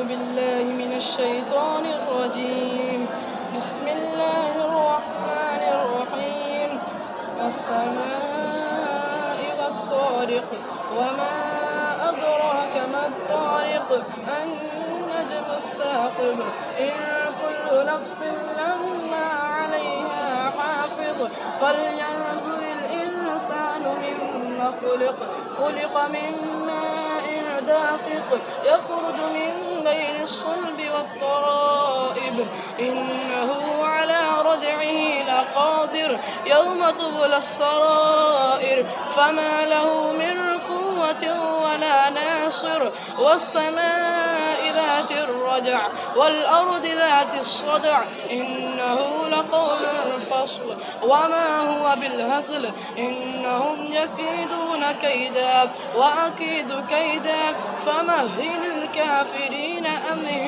بالله من الشيطان الرجيم. بسم الله الرحمن الرحيم. والسماء والطارق وما أدراك ما الطارق النجم الثاقب إن كل نفس لما عليها حافظ فلينظر الإنسان مما خلق من ماء دافق يخرج من بين الصلب والترائب إنه على رجعه لقادر يوم تبلى السرائر فما له من قوة ولا ناصر والسماء ذات الرجع والأرض ذات الصدع إنه لقول فصل وما هو بالهزل إنهم يكيدون كيدا وأكيد كيدا فمهل الكافرين أمهلهم